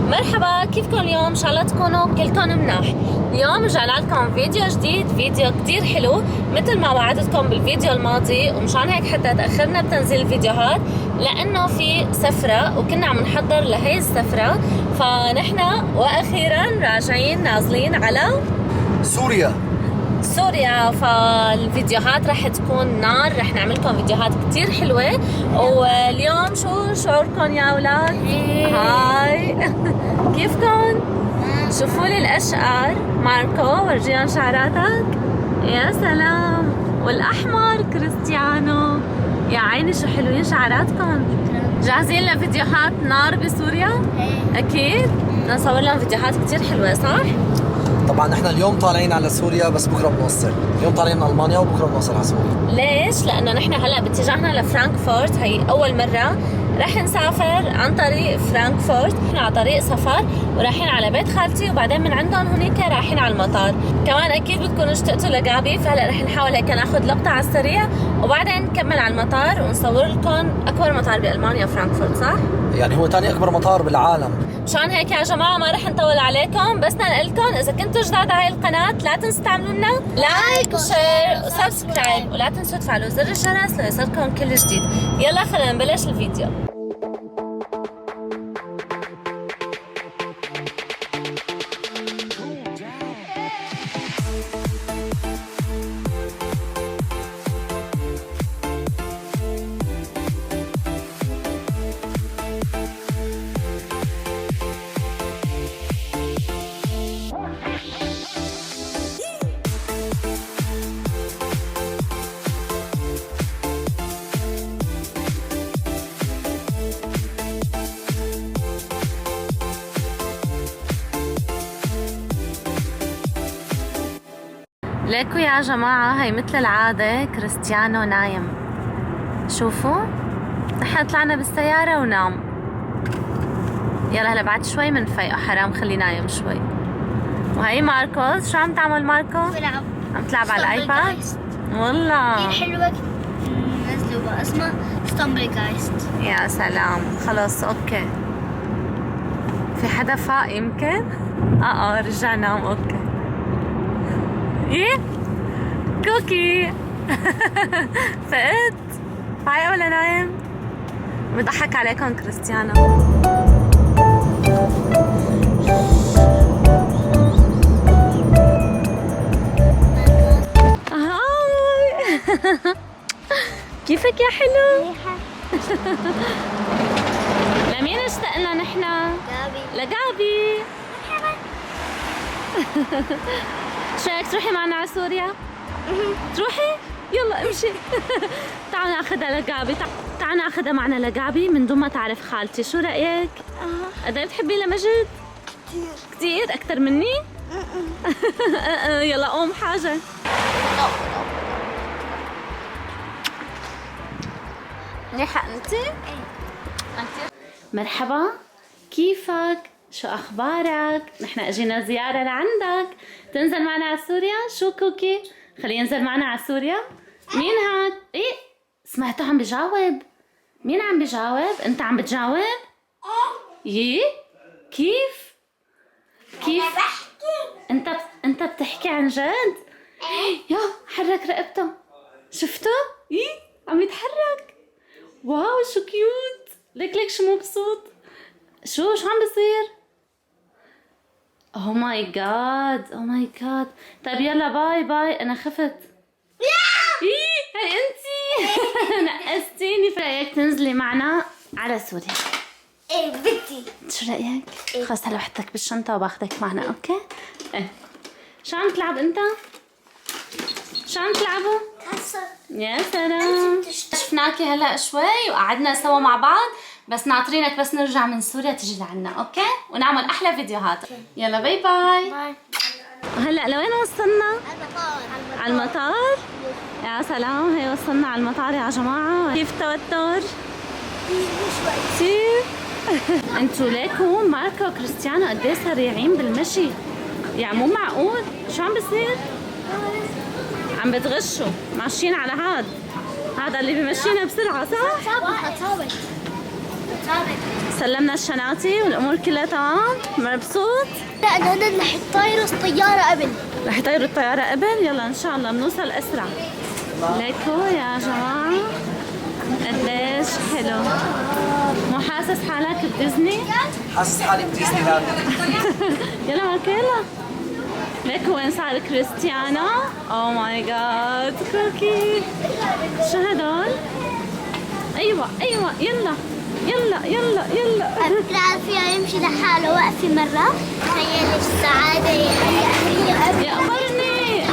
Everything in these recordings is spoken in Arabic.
مرحبا، كيفكم اليوم؟ ان شاء الله تكونوا كلكم مناح. اليوم رجعنا لكم فيديو جديد، فيديو كتير حلو مثل ما وعدتكم بالفيديو الماضي، ومشان هيك حتى تأخرنا بتنزيل الفيديوهات لأنه في سفرة وكنا عم نحضر لهي السفرة، فنحن وأخيرا راجعين نازلين على سوريا. فالفيديوهات رح تكون نار، رح نعمل لكم فيديوهات كتير حلوة. واليوم شو شعوركم يا أولاد؟ هاي كيفكم؟ شوفوا لي الأشقر. ماركو ورجيهم شعراتك، يا سلام. والأحمر كريستيانو، يا عيني شو حلوين شعراتكم. جاهزين لفيديوهات نار بسوريا؟ أكيد نصور لهم فيديوهات كتير حلوة، صح؟ طبعا احنا اليوم طالعين على سوريا بس بكره بنوصل. اليوم طالعين من المانيا وبكره بنوصل على سوريا. ليش؟ لانه نحن هلا باتجاهنا لفرانكفورت، هي اول مره رح نسافر عن طريق فرانكفورت. نحن على طريق سفر ورايحين على بيت خالتي، وبعدين من عندهم هنيك رايحين على المطار. كمان اكيد بدكم اشتقتوا لجابي، فهلا رح نحاول هيك ناخذ لقطه على السريع وبعدين نكمل على المطار ونصور لكم اكبر مطار بالمانيا فرانكفورت، صح؟ يعني هو ثاني اكبر مطار بالعالم. مشان هيك يا جماعه ما رح نطول عليكم، بس نقول لكم اذا كنتوا جداد على هاي القناه لا تنسوا تعملوا لنا لايك وشير وسبسكرايب، ولا تنسوا تفعلوا زر الجرس ليصلكم كل جديد. يلا خلينا نبلش الفيديو. ليكو يا جماعة، هي مثل العادة كريستيانو نايم. شوفوا نحن طلعنا بالسيارة ونام. يلا هلا بعد شوي منفيقه، حرام خليه نايم شوي. وهي ماركوز، شو عم تعمل ماركو؟ عم تلعب على الايباد؟ والله كثير حلوة، نزلوها اسمها ستامبل جايست. يا سلام. خلص اوكي. في حدا فاق يمكن؟ رجع نام. اوكي. ايه كوكي فقت هاي ولا نايم؟ بضحك عليكم كريستيانو. هاي كيفك يا حلو؟ لمين اشتقنا نحن؟ لجابي. شو رايك تروحي معنا على سوريا؟ تروحي؟ يلا امشي. تعالوا ناخذها لجابي، تعالوا ناخذها معنا لجابي من دون ما تعرف خالتي، شو رايك؟ قد ايه بتحبي لمجد؟ كثير اكثر مني؟ يلا قوم حاجه. منيحه انت؟ مرحبا، كيفك؟ شو اخبارك؟ نحن اجينا زياره لعندك، تنزل معنا على سوريا؟ شو كوكي؟ خليه ينزل معنا على سوريا؟ مين هاد؟ ايه سمعته عم بجاوب. مين عم بجاوب؟ انت عم بتجاوب؟ يي كيف؟ انت بتحكي عن جد؟ يا حرك رقبته، شفته؟ يي عم يتحرك. واو شو كيوت. ليك شو مبسوط. شو عم بصير؟ اوه ماي جاد. طيب يلا باي انا خفت. هاي انتي نقستيني. في رايك تنزلي معنا على سوريا؟ ايه بدي. شو رايك؟ خلص هلا بحطك بالشنطه وباخذك معنا. اوكي. ايه شو عم تلعب انت؟ شو عم تلعبوا؟ يا سلام. شفناكي هلا شوي وقعدنا سوا مع بعض، بس ناطرينك بس نرجع من سوريا تجي لعنا. اوكي ونعمل احلى فيديوهات. يلا باي باي. هلا لوين وصلنا؟ على المطار. يا سلام، هي وصلنا على المطار يا جماعه. كيف التوتر؟ كثير. انتوا ليكوا ماركو وكريستيانو قد ايه سريعين بالمشي، يعني مو معقول. شو عم بصير؟ عم بتغشوا، ماشيين على هذا اللي بيمشينا بسرعه، صح؟ ثابت سلمنا الشنطة والامور كلها تمام؟ مبسوط؟ لا انا هنا رح يطيروا الطيارة قبل. رح يطيروا الطيارة قبل؟ يلا ان شاء الله بنوصل اسرع. ليكو يا جماعة قديش حلو. مو حاسس حالك بديزني؟ حاسس حالي بديزني لاند. يلا ماركو يلا. ليكو وين صار كريستيانو؟ اوه ماي جاد كوكي. شو هدول؟ ايوه ايوه يلا يلا يلا يلا. بتعرف فيها يمشي لحاله وقفي مرة. تخيل السعادة هي يا قمرني.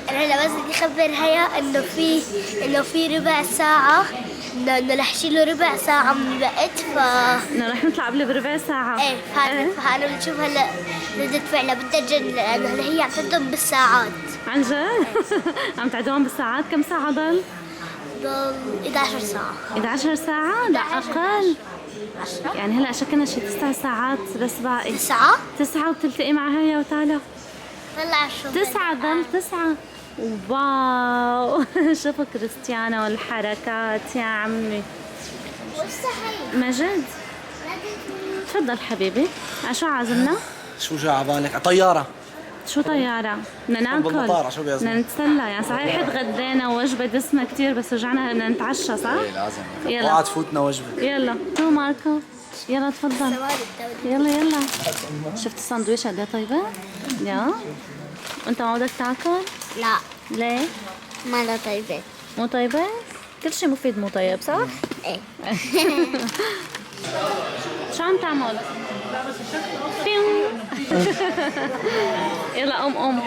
انا هلا بس بدي اخبر هيا انه في ربع ساعة انه رح يشيلوا ربع ساعة من الوقت رح نطلع قبل بربع ساعة. ايه فانا بنشوف هلا ردة فعلها بدها تجن لانه هلا هي عم تعدهم بالساعات. عن جد؟ عم تعدوهم بالساعات؟ كم ساعة ضل؟ ضل 11 ساعة. 11 ساعة؟ لا أقل. يعني هلا شكلنا شي 9 ساعات بس باقي. 9؟ 9 وبتلتقي مع هيا وتالا. طلع شو 9 ضل 9. واو شوفوا كريستيانو والحركات يا عمي. مجد تفضل حبيبي. على شو عازمنا؟ شو جا عبالك؟ على طيارة. شو طيارة؟ بدنا ناكل. بالمطار شو بيعزموا؟ بدنا نتسلى يعني صحيح تغدينا ووجبة دسمة كتير بس رجعنا بدنا نتعشى صح؟ ايه لازم. يلا اوعى تفوتنا وجبة. يلا شو ماركو؟ يلا تفضل. يلا يلا. شفت الساندويش قد ايه طيبة؟ يا وانت ما بدك تاكل؟ لا ليه؟ ما لا طيبة. مو طيبة؟ كل شيء مفيد مو طيب صح؟ ايه. شو عم تعمل؟ بيو. يلا قوم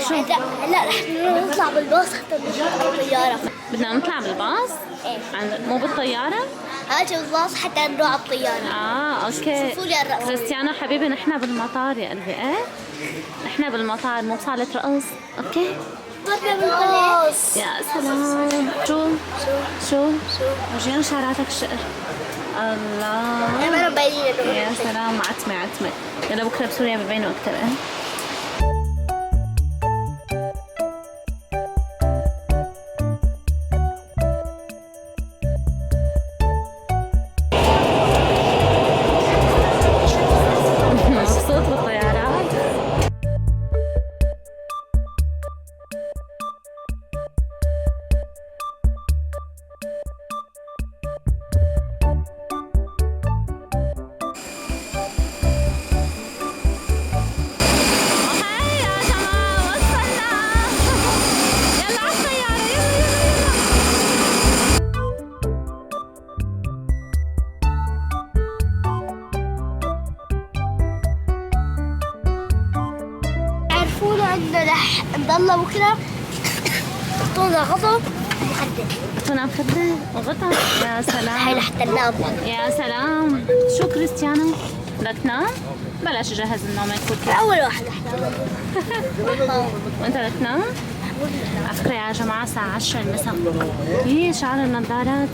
شو؟ هلا رح نطلع بالباص حتى نرجع بالطيارة. بدنا نطلع بالباص؟ ايه. مو بالطيارة؟ هاجي بالباص حتى نروح على الطيارة. اوكي. شوفوا لي الرقم. كريستيانو حبيبي نحن بالمطار يا قلبي ايه؟ نحن بالمطار مو بصالة رقص، اوكي؟ مرة بالباص. يا سلام. شو؟ ورجينا شعراتك شقر. الله. انا باينين يا سلام عتمة. يلا بكره بسوريا ببينوا اكثر ايه؟ مبسوط بالطيارات؟ عرفونا انه رح نضل بكره. اعطونا غضب ومخدة. كنا مخدة وغطا. يا هاي سلام لحتى ننام. يا سلام. شو كريستيانو؟ بدك تنام؟ بلاش جهز النوم كوكي. اول واحد رح ننام. وانت بدك تنام؟ على فكرة يا جماعة الساعة 10 المساء. هي شعر النظارات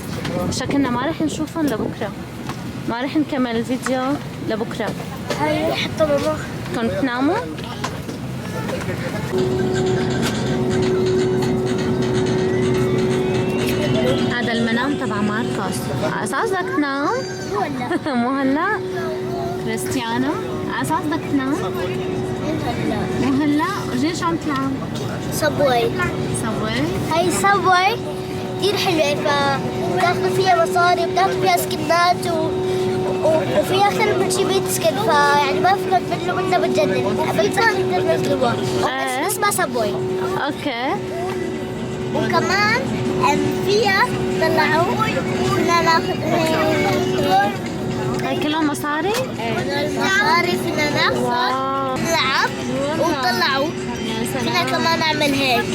شكلنا ما رح نشوفهم لبكرة. ما رح نكمل الفيديو لبكرة. هاي حتى ماما. كنت تناموا؟ هذا المنام تبع ماركوس. على اساس بدك تنام؟ ولا مو هلا؟ كريستيانو على اساس بدك تنام؟ هلا. مو هلا؟ وجاي شو عم تلعب؟ صبوي. سوي؟ هاي صبوي كثير حلوة. فبتاخذوا فيها مصاري وبتاخذوا فيها سكنات وفيها أكثر من شي 100 سكن فيعني ما فينا تبدلوا منها بتجنن. قبلتها نقدر ننزلوها. اسمها صبوي. اوكي. وكمان فيها طلعوا فينا ناخذ هاي كلهم مصاري؟ مصاري فينا ناخذ واو. نلعب وطلعوا. يا فينا سلام كمان نعمل هيك.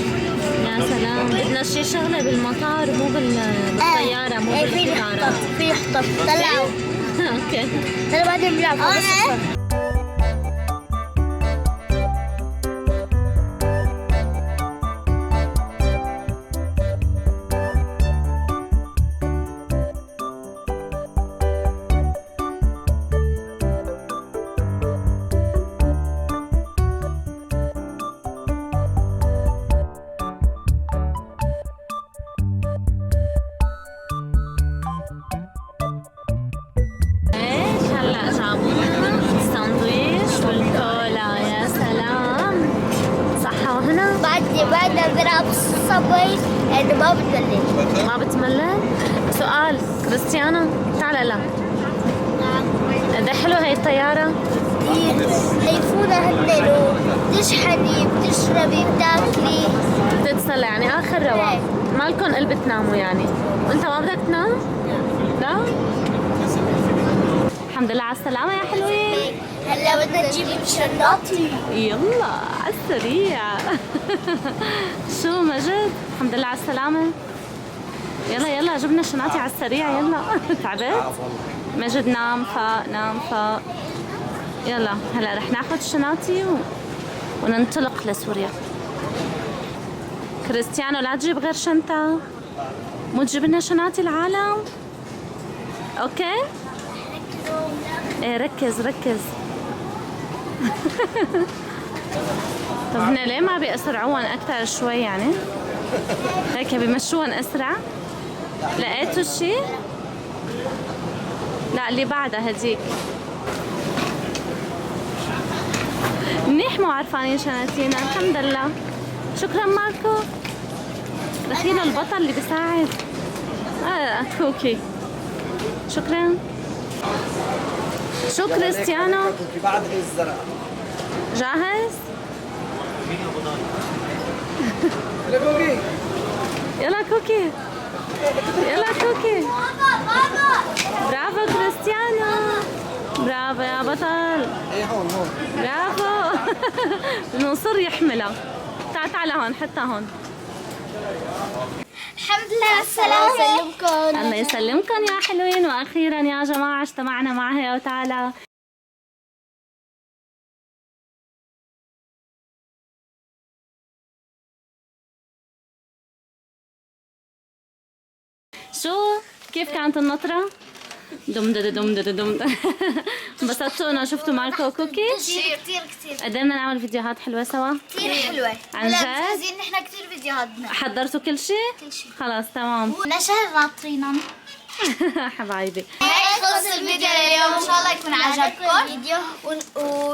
يا سلام. بدنا شي شغلة بالمطار مو بالطيارة مو بالطيارة. في يحطب طلعوا. اوكي. هلا بعدين بنلعب. نلعب صبي لأنه ما بتملل. ما بتملل؟ سؤال كريستيانو، تعال لا قد حلو هاي الطيارة؟ يفونا هنن وتشحني بتشربي بتاكلي بتتسلى يعني آخر رواق. مالكن قلب تناموا يعني؟ وأنت ما بدك تنام؟ لا؟ الحمد لله على السلامة يا حلوين. هلا بدنا نجيب شنطتي. يلا على السريع. شو مجد؟ الحمد لله على السلامة. يلا يلا جبنا شنطتي على السريع يلا. تعبت؟ مجد نام فاق نام فاق. يلا هلا رح ناخذ شنطتي وننطلق لسوريا. كريستيانو لا تجيب غير شنطة، مو تجيب لنا شنطة العالم. اوكي؟ ايه ركز ركز. طب هنا ليه ما بيسرعوهم اكثر شوي يعني؟ هيك بيمشوهم اسرع؟ لقيتوا الشيء؟ لا اللي بعدها هديك. منيح مو عرفانين شناتينا، الحمد لله. شكرا ماركو. دخيله البطل اللي بيساعد. كوكي. شكرا. شو كريستيانو؟ بعد هي الزرع. جاهز؟ يلا كوكي. يلا كوكي. يلا كوكي. برافو كريستيانو. برافو يا بطل. ايه هون هون. برافو. نصر يحملها. تعال هون حطها هون. الحمد لله على السلامة. يسلمكم. الله يسلمكم يا حلوين. واخيرا يا جماعه اجتمعنا مع هي وتعالى. شو كيف كانت النطره؟ دم دم دم دم. انبسطتوا انه شفتوا ماركو وكوكي؟ كثير قدرنا نعمل فيديوهات حلوه سوا؟ كثير حلوة. عن جد؟ عايزين نحن كثير فيديوهات. حضرتوا كل شيء؟ كل شيء. خلاص تمام. نشر ناطرينا. حبايبي هيك خلص الفيديو لليوم، ان شاء الله يكون عجبكم.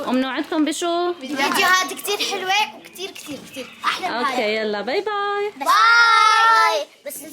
ومنوعدكم بشو؟ فيديوهات كثير حلوة وكثير احلى من هاي. اوكي يلا باي باي. باي. بس